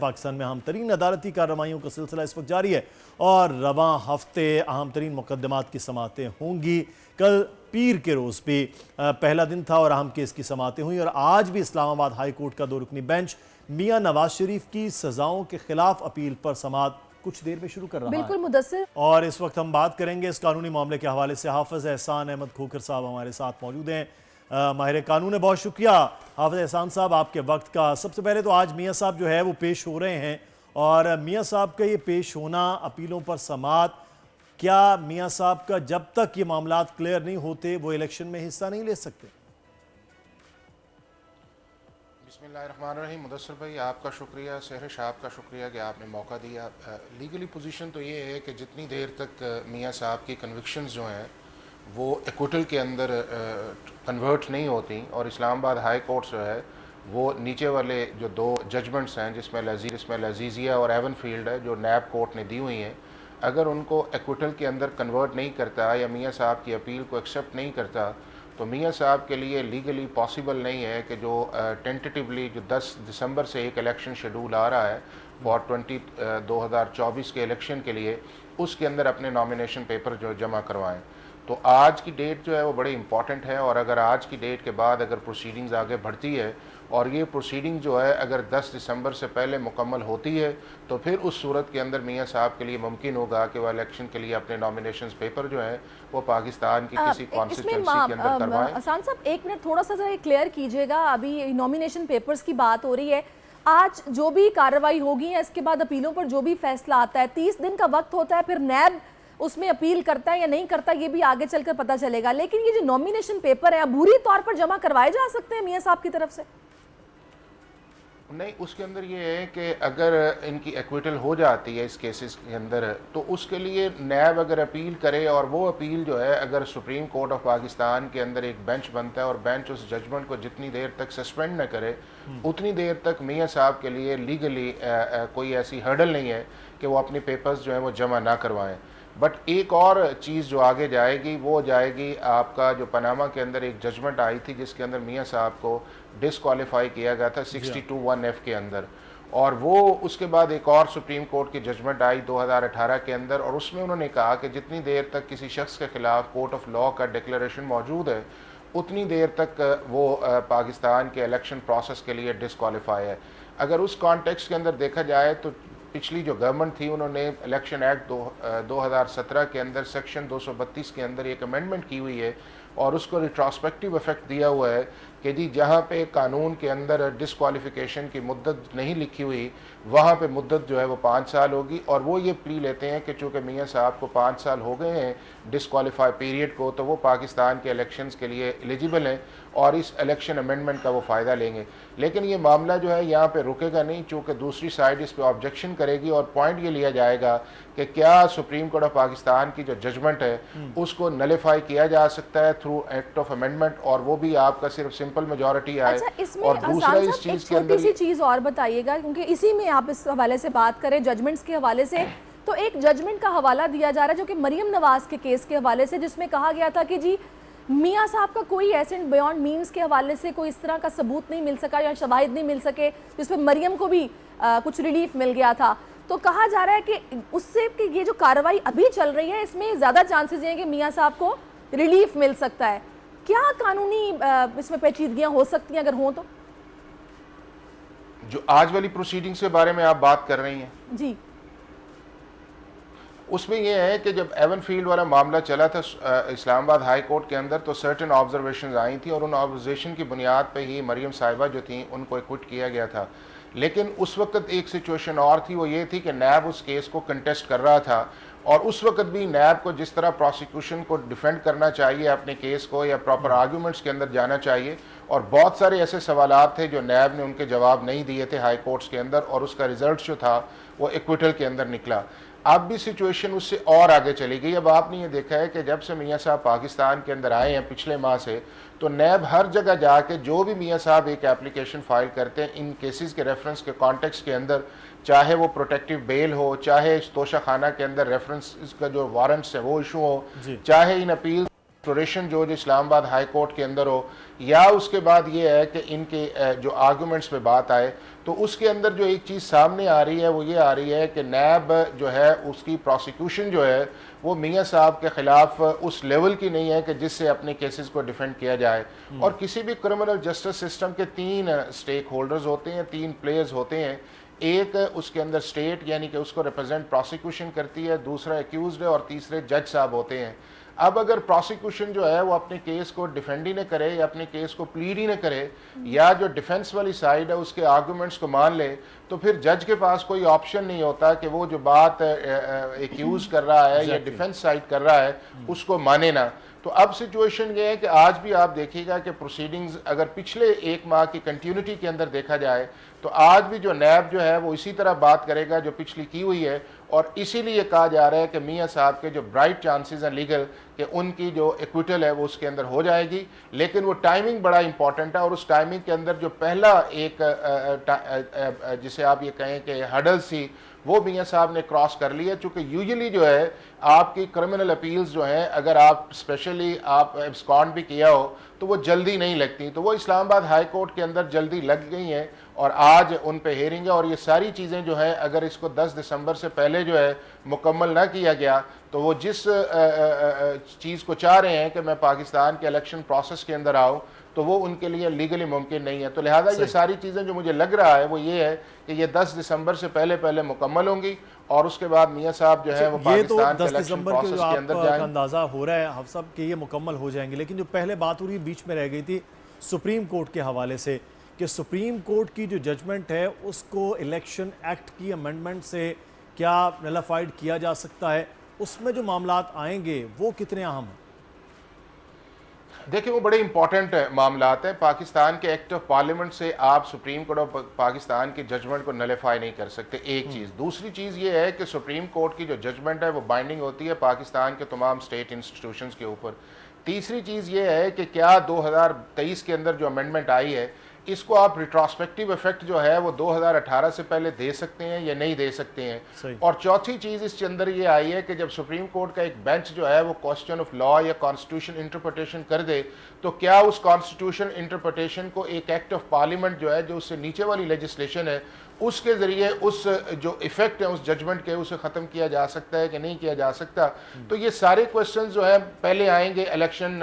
پاکستان میں اہم ترین عدالتی کارروائیوں کا سلسلہ اس وقت جاری ہے اور رواں ہفتے اہم ترین مقدمات کی سماعتیں ہوں گی۔ کل پیر کے روز بھی پہلا دن تھا اور اہم کیس کی سماعتیں ہوئیں، اور آج بھی اسلام آباد ہائی کورٹ کا 2 رکنی بینچ میاں نواز شریف کی سزاؤں کے خلاف اپیل پر سماعت کچھ دیر میں شروع کر رہا ہے۔ بالکل مدثر، اور اس وقت ہم بات کریں گے اس قانونی معاملے کے حوالے سے۔ حافظ احسان احمد کھوکھر صاحب ہمارے ساتھ موجود ہیں۔ ماہر قانون ہے، بہت شکریہ حافظ احسان صاحب آپ کے وقت کا۔ سب سے پہلے تو آج میاں صاحب جو ہے وہ پیش ہو رہے ہیں، اور میاں صاحب کا یہ پیش ہونا اپیلوں پر سماعت، کیا میاں صاحب کا جب تک یہ معاملات کلیئر نہیں ہوتے وہ الیکشن میں حصہ نہیں لے سکتے؟ بسم اللہ الرحمن الرحیم۔ مدثر بھائی آپ کا شکریہ، سہرش آپ کا شکریہ کہ آپ نے موقع دیا۔ لیگلی پوزیشن تو یہ ہے کہ جتنی دیر تک میاں صاحب کی کنوکشنز جو ہیں وہ ایکوٹل کے اندر کنورٹ نہیں ہوتی، اور اسلام آباد ہائی کورٹ جو ہے وہ نیچے والے جو 2 ججمنٹس ہیں جس میں لذیذیہ اور ایون فیلڈ ہے جو نیب کورٹ نے دی ہوئی ہیں، اگر ان کو ایکوٹل کے اندر کنورٹ نہیں کرتا یا میاں صاحب کی اپیل کو ایکسیپٹ نہیں کرتا تو میاں صاحب کے لیے لیگلی پاسبل نہیں ہے کہ جو ٹینٹیٹیولی جو 10 دسمبر سے ایک الیکشن شیڈول آ رہا ہے فار 2024 کے الیکشن کے لیے، اس کے اندر اپنے نامینیشن پیپر جو جمع کروائیں۔ تو آج کی ڈیٹ جو ہے وہ بڑی امپورٹنٹ ہے، اور اگر آج کی ڈیٹ کے بعد اگر پروسیڈنگز آگے بڑھتی ہے اور یہ پروسیڈنگ جو ہے اگر 10 دسمبر سے پہلے مکمل ہوتی ہے تو پھر اس صورت کے اندر میاں صاحب کے لیے ممکن ہوگا کہ وہ الیکشن کے لیے اپنے نامینیشنز پیپر جو ہیں وہ پاکستان کی کسی کانسٹیٹوئنسی کے اندر کروائیں۔ احسان صاحب ایک منٹ تھوڑا سا ذرا کلیئر کیجئے گا، ابھی نامینیشن پیپرز کی بات ہو رہی ہے، آج جو بھی کارروائی ہوگی یا اس کے بعد اپیلوں پر جو بھی فیصلہ آتا ہے 30 دن کا وقت ہوتا ہے، پھر نیب اس میں اپیل کرتا ہے یا نہیں کرتا یہ بھی آگے چل کر پتہ چلے گا، لیکن یہ جو نامینیشن پیپر ہے عبوری طور پر جمع کروائے جا سکتے ہیں میاں صاحب کی طرف سے؟ نہیں، اس کے اندر یہ ہے کہ اگر ان کی ایکویٹل ہو جاتی ہے اس کیسز کے اندر تو اس کے لیے نیب اگر اپیل کرے، اور وہ اپیل جو ہے اگر سپریم کورٹ آف پاکستان کے اندر ایک بینچ بنتا ہے اور بینچ اس ججمنٹ کو جتنی دیر تک سسپینڈ نہ کرے اتنی دیر تک میاں صاحب کے لیے لیگلی کوئی ایسی ہرڈل نہیں ہے کہ وہ اپنی پیپرز جو ہیں وہ جمع نہ کروائیں۔ بٹ ایک اور چیز جو آگے جائے گی وہ جائے گی آپ کا جو پاناما کے اندر ایک ججمنٹ آئی تھی جس کے اندر میاں صاحب کو ڈسکوالیفائی کیا گیا تھا 62(1)(f) کے اندر، اور وہ اس کے بعد ایک اور سپریم کورٹ کی ججمنٹ آئی 2018 کے اندر، اور اس میں انہوں نے کہا کہ جتنی دیر تک کسی شخص کے خلاف کورٹ آف لاء کا ڈکلیریشن موجود ہے اتنی دیر تک وہ پاکستان کے الیکشن پروسیس کے لیے ڈسکوالیفائی ہے۔ اگر اس کانٹیکسٹ کے اندر دیکھا جائے تو پچھلی جو گورنمنٹ تھی انہوں نے الیکشن ایکٹ 2017 کے اندر سیکشن 232 کے اندر ایک امینڈمنٹ کی ہوئی ہے، اور اس کو ریٹراسپیکٹیو افیکٹ دیا ہوا ہے کہ جی جہاں پہ قانون کے اندر ڈسکوالیفیکیشن کی مدت نہیں لکھی ہوئی وہاں پہ مدت جو ہے وہ 5 سال ہوگی، اور وہ یہ پلی لیتے ہیں کہ چونکہ میاں صاحب کو 5 سال ہو گئے ہیں ڈسکوالیفائی پیریڈ کو تو وہ پاکستان کے الیکشنز کے لیے ایلیجیبل ہیں اور اس الیکشن امینڈمنٹ کا وہ فائدہ لیں گے۔ لیکن یہ معاملہ جو ہے یہاں پہ رکے گا نہیں، چونکہ دوسری سائڈ اس پہ آبجیکشن کرے گی، اور پوائنٹ یہ لیا جائے گا کہ کیا سپریم کورٹ آف پاکستان کی جو ججمنٹ ہے اس کو نلیفائی کیا جا سکتا ہے تھرو ایکٹ آف امینڈمنٹ، اور وہ بھی آپ کا صرف سمپل میجورٹی آئے۔ اور دوسرا اس چیز کے اندر ایک چھوٹی سی چیز اور بتائیے گا، کیونکہ اسی میں آپ اس حوالے سے بات کریں ججمنٹس کے حوالے سے، تو ایک ججمنٹ کا حوالہ دیا جا رہا ہے جو کہ مریم نواز کے کیس کے حوالے سے، جس میں کہا گیا تھا کہ جی میاں صاحب کا کوئی ایسنٹ بیونڈ مینز کے حوالے سے کوئی اس طرح کا ثبوت نہیں مل سکا یا شواہد نہیں مل سکے، جس میں مریم کو بھی کچھ ریلیف مل گیا تھا، تو کہا جا رہا ہے کہ اس سے کہ یہ جو کارروائی ابھی چل رہی ہے اس میں زیادہ چانسز ہیں کہ میاں صاحب کو ریلیف مل سکتا ہے۔ کیا قانونی اس میں پیچیدگیاں ہو سکتی ہیں اگر ہوں تو؟ جو آج والی پروسیڈنگز کے بارے میں آپ بات کر رہی ہیں جی، اس میں یہ ہے کہ جب ایون فیلڈ والا معاملہ چلا تھا اسلام آباد ہائی کورٹ کے اندر تو سرٹن آبزرویشنز آئی تھیں، اور ان آبزرویشن کی بنیاد پہ ہی مریم صاحبہ جو تھیں ان کو ایکوٹ کیا گیا تھا۔ لیکن اس وقت ایک سچویشن اور تھی، وہ یہ تھی کہ نیب اس کیس کو کنٹیسٹ کر رہا تھا، اور اس وقت بھی نیب کو جس طرح پروسیکیوشن کو ڈیفینڈ کرنا چاہیے اپنے کیس کو یا پراپر آرگیومنٹس کے اندر جانا چاہیے، اور بہت سارے ایسے سوالات تھے جو نیب نے ان کے جواب نہیں دیے تھے ہائی کورٹس کے اندر، اور اس کا رزلٹ جو تھا وہ ایکویٹل کے اندر نکلا۔ اب بھی سچویشن اس سے اور آگے چلی گئی۔ اب آپ نے یہ دیکھا ہے کہ جب سے میاں صاحب پاکستان کے اندر آئے ہیں پچھلے ماہ سے، تو نیب ہر جگہ جا کے جو بھی میاں صاحب ایک اپلیکیشن فائل کرتے ہیں ان کیسز کے ریفرنس کے کانٹیکسٹ کے اندر، چاہے وہ پروٹیکٹیو بیل ہو، چاہے اس توشہ خانہ کے اندر ریفرنس کا جو وارنٹس ہیں وہ ایشو ہو، چاہے ان اپیل ایکسپلوریشن جو اسلام آباد ہائی کورٹ کے اندر ہو، یا اس کے بعد یہ ہے کہ ان کے جو آرگومنٹس پہ بات آئے، تو اس کے اندر جو ایک چیز سامنے آ رہی ہے وہ یہ آ رہی ہے کہ نیب جو ہے اس کی پروسیکیوشن جو ہے وہ میاں صاحب کے خلاف اس لیول کی نہیں ہے کہ جس سے اپنے کیسز کو ڈیفینڈ کیا جائے. اور کسی بھی کرمنل جسٹس سسٹم کے 3 اسٹیک ہولڈرز ہوتے ہیں، 3 پلیئرز ہوتے ہیں. ایک اس کے اندر اسٹیٹ یعنی کہ اس کو ریپرزینٹ پروسیکیوشن کرتی ہے، دوسرا ایکیوزڈ ہے، اور تیسرے جج صاحب ہوتے ہیں. اب اگر پروسیکیوشن جو ہے وہ اپنے کیس کو ڈیفینڈ ہی نہ کرے یا اپنے کیس کو پلیڈ ہی نہ کرے، یا جو ڈیفنس والی سائڈ ہے اس کے آرگومنٹس کو مان لے، تو پھر جج کے پاس کوئی آپشن نہیں ہوتا کہ وہ جو بات ایکیوز کر رہا ہے یا ڈیفنس سائڈ کر رہا ہے اس کو مانے نہ. تو اب سچویشن یہ ہے کہ آج بھی آپ دیکھیے گا کہ پروسیڈنگز اگر پچھلے 1 ماہ کی کنٹینیوٹی کے اندر دیکھا جائے تو آج بھی جو نیب جو ہے وہ اسی طرح بات کرے گا جو پچھلی کی ہوئی ہے. اور اسی لیے کہا جا رہا ہے کہ میاں صاحب کے جو برائٹ چانسز ہیں لیگل کہ ان کی جو ایکویٹل ہے وہ اس کے اندر ہو جائے گی، لیکن وہ ٹائمنگ بڑا امپورٹنٹ ہے. اور اس ٹائمنگ کے اندر جو پہلا ایک جسے آپ یہ کہیں کہ ہڈل سی، وہ میاں صاحب نے کراس کر لی ہے. چونکہ یوزلی جو ہے آپ کی کرمنل اپیلز جو ہیں اگر آپ اسپیشلی آپ ایبسکانڈ بھی کیا ہو تو وہ جلدی نہیں لگتی، تو وہ اسلام آباد ہائی کورٹ کے اندر جلدی لگ گئی ہیں اور آج ان پہ ہیرنگ ہے. اور یہ ساری چیزیں جو ہیں اگر اس کو 10 دسمبر سے پہلے جو ہے مکمل نہ کیا گیا تو وہ جس چیز کو چاہ رہے ہیں کہ میں پاکستان کے الیکشن پروسیس کے اندر آؤں تو وہ ان کے لیے لیگلی ممکن نہیں ہے. تو لہٰذا یہ ساری چیزیں جو مجھے لگ رہا ہے وہ یہ ہے کہ یہ 10 دسمبر سے پہلے مکمل ہوں گی، اور اس کے بعد میاں صاحب جو ہے وہ پاکستان کے الیکشن پروسیس کے اندر جائیں. اندازہ ہو رہا ہے حفظ صاحب کہ یہ مکمل ہو جائیں گے، لیکن جو پہلے بات ہو رہی بیچ میں رہ گئی تھی سپریم کورٹ کے حوالے سے کہ سپریم کورٹ کی جو ججمنٹ ہے اس کو الیکشن ایکٹ کی امینڈمنٹ سے کیا نلیفائڈ کیا جا سکتا ہے، اس میں جو معاملات آئیں گے وہ کتنے اہم ہیں؟ دیکھیں وہ بڑے امپورٹنٹ معاملات ہیں. پاکستان کے ایکٹ آف پارلیمنٹ سے آپ سپریم کورٹ آف پاکستان کی ججمنٹ کو نلیفائی نہیں کر سکتے، ایک چیز. دوسری چیز یہ ہے کہ سپریم کورٹ کی جو ججمنٹ ہے وہ بائنڈنگ ہوتی ہے پاکستان کے تمام اسٹیٹ انسٹیٹیوشنز کے اوپر. تیسری چیز یہ ہے کہ کیا 2023 کے اندر جو امینڈمنٹ آئی ہے اس کو آپ ریٹراسپیکٹیو ایفیکٹ جو ہے وہ 2018 سے پہلے دے سکتے ہیں یا نہیں دے سکتے ہیں. اور چوتھی چیز اس کے اندر یہ آئی ہے کہ جب سپریم کورٹ کا ایک بینچ جو ہے وہ کوسچن آف لا یا کانسٹیٹیوشن انٹرپریٹیشن کر دے تو کیا اس کانسٹیٹیوشن انٹرپریٹیشن کو ایک ایکٹ آف پارلیمنٹ جو ہے جو اس سے نیچے والی لیجسلیشن ہے اس کے ذریعے اس جو ایفیکٹ ہے اس ججمنٹ کے اسے ختم کیا جا سکتا ہے کہ نہیں کیا جا سکتا. تو یہ سارے کوسچنز جو ہے پہلے آئیں گے الیکشن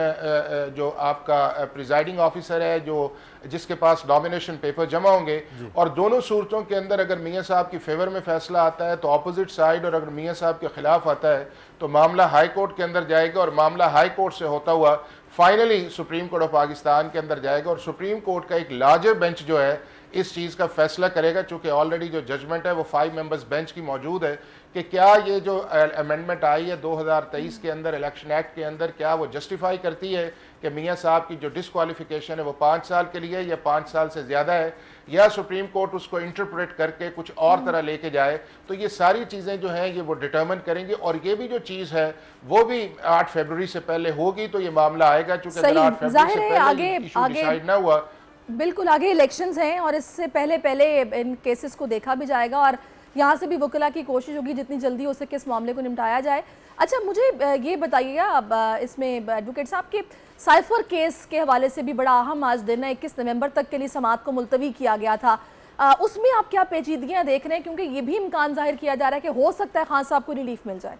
جو آپ کا پریزائڈنگ آفیسر ہے جو جس کے پاس نامینیشن پیپر جمع ہوں گے، اور دونوں صورتوں کے اندر اگر میاں صاحب کی فیور میں فیصلہ آتا ہے تو اپوزٹ سائڈ، اور اگر میاں صاحب کے خلاف آتا ہے تو معاملہ ہائی کورٹ کے اندر جائے گا، اور معاملہ ہائی کورٹ سے ہوتا ہوا finally supreme court of Pakistan کے اندر جائے گا. اور سپریم کورٹ کا ایک لارجر بینچ جو ہے اس چیز کا فیصلہ کرے گا، چونکہ آلریڈی جو ججمنٹ ہے وہ 5 ممبرز بینچ کی موجود ہے کہ کیا یہ جو امینڈمنٹ آئی ہے 2023 کے اندر الیکشن ایکٹ کے اندر کیا وہ جسٹیفائی کرتی ہے کہ میاں صاحب کی جو ڈسکوالیفیکیشن ہے وہ 5 سال کے لیے یا 5 سال سے زیادہ ہے، یا سپریم کورٹ اس کو انٹرپریٹ کر کے کچھ اور طرح لے کے جائے. تو یہ ساری چیزیں جو ہیں یہ وہ ڈٹرمن کریں گے. اور یہ بھی جو چیز ہے وہ بھی 8 فروری سے پہلے ہوگی تو یہ معاملہ آئے گا، چونکہ اگر 8 فروری سے پہلے ایشو ڈیسائیڈ نہ ہوا. بالکل آگے الیکشنز ہیں اور اس سے پہلے ان کیسز کو دیکھا بھی جائے گا، اور یہاں سے بھی وکلا کی کوشش ہوگی جتنی جلدی ہو سکے اس معاملے کو نمٹایا جائے. اچھا مجھے یہ بتائیے گا اب اس میں ایڈوکیٹ صاحب کے سائفر کیس کے حوالے سے بھی بڑا اہم آج دن ہے، 21 نومبر تک کے لیے سماعت کو ملتوی کیا گیا تھا. اس میں آپ کیا پیچیدگیاں دیکھ رہے ہیں، کیونکہ یہ بھی امکان ظاہر کیا جا رہا ہے کہ ہو سکتا ہے خان صاحب کو ریلیف مل جائے؟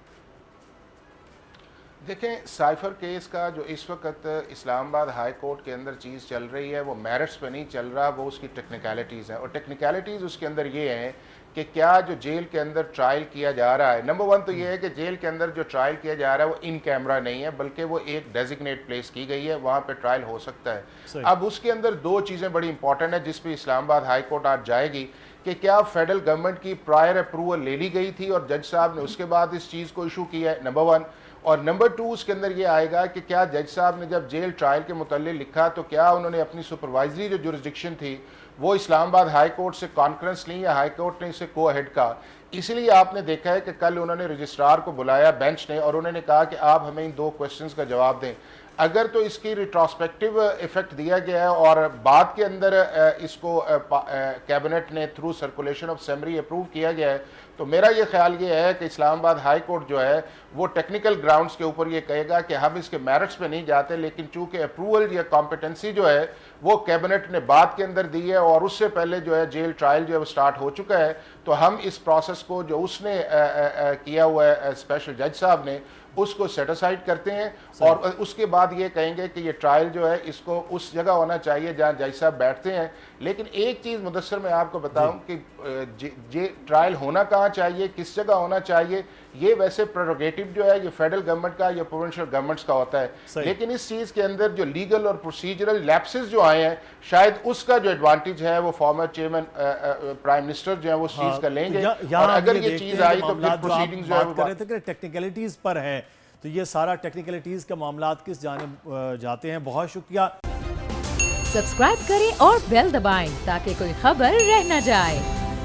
دیکھیں سائفر کیس کا جو اس وقت اسلام آباد ہائی کورٹ کے اندر چیز چل رہی ہے وہ میرٹس پہ نہیں چل رہا، وہ اس کی ٹیکنیکلٹیز ہیں. اور ٹیکنیکلٹیز اس کے اندر یہ ہیں کہ کیا جو جیل کے اندر ٹرائل کیا جا رہا ہے، نمبر 1 تو یہ ہے کہ جیل کے اندر جو ٹرائل کیا جا رہا ہے وہ ان کیمرہ نہیں ہے بلکہ وہ ایک ڈیزگنیٹ پلیس کی گئی ہے، وہاں پہ ٹرائل ہو سکتا ہے. اب اس کے اندر 2 چیزیں بڑی امپورٹنٹ ہیں جس پہ اسلام آباد ہائی کورٹ آج جائے گی کہ کیا فیڈرل گورنمنٹ کی پرائر اپروول لے لی گئی تھی اور جج صاحب نے اس کے بعد اس چیز کو ایشو کیا ہے، نمبر 1. اور نمبر 2 اس کے اندر یہ آئے گا کہ کیا جج صاحب نے جب جیل ٹرائل کے متعلق لکھا تو کیا انہوں نے اپنی سپروائزری جو جورسڈکشن تھی وہ اسلام آباد ہائی کورٹ سے کانفرنس لی یا ہائی کورٹ نے اسے کو ہیڈ کہا. اسی لیے آپ نے دیکھا ہے کہ کل انہوں نے رجسٹرار کو بلایا بینچ نے اور انہوں نے کہا کہ آپ ہمیں ان 2 کوسچنز کا جواب دیں. اگر تو اس کی ریٹراسپیکٹیو ایفیکٹ دیا گیا ہے اور بعد کے اندر اس کو کیبنٹ نے through circulation of assembly approve کیا گیا ہے تو میرا یہ خیال یہ ہے کہ اسلام آباد ہائی کورٹ جو ہے وہ ٹیکنیکل گراؤنڈز کے اوپر یہ کہے گا کہ ہم اس کے میرٹس پہ نہیں جاتے، لیکن چونکہ اپروول یا کمپیٹنسی جو ہے وہ کیبنٹ نے بعد کے اندر دی ہے اور اس سے پہلے جو ہے جیل ٹرائل جو ہے وہ سٹارٹ ہو چکا ہے، تو ہم اس پروسیس کو جو اس نے کیا ہوا ہے اسپیشل جج صاحب نے اس کو سیٹ اسائڈ کرتے ہیں اور اس کے بعد یہ کہیں گے کہ یہ ٹرائل جو ہے اس کو اس جگہ ہونا چاہیے جہاں جج صاحب بیٹھتے ہیں۔ لیکن ایک چیز مدثر میں آپ کو بتاؤں کہ یہ ٹرائل ہونا کہاں چاہیے، کس جگہ ہونا چاہیے، یہ ویسے پریروگیٹو جو ہے یہ فیڈرل گورنمنٹ کا یا پروونشل گورنمنٹس کا ہوتا ہے، لیکن اس چیز کے اندر جو لیگل اور پروسیجرل لیپسز جو آئے ہیں شاید اس کا جو ایڈوانٹیج ہے وہ فارمر چیئرمین پرائم منسٹر جو ہے وہ چیز کا لیں گے، اور اگر یہ چیز آئی تو پھر پروسیڈنگز جو ہے بات کر رہے تھے کہ ٹیکنیکلٹیز پر ہے، تو یہ سارا ٹیکنیکلٹیز کا معاملات کس جانب جاتے ہیں۔ بہت شکریہ۔ سبسکرائب کریں اور بیل دبائیں تاکہ کوئی خبر رہ نہ جائے۔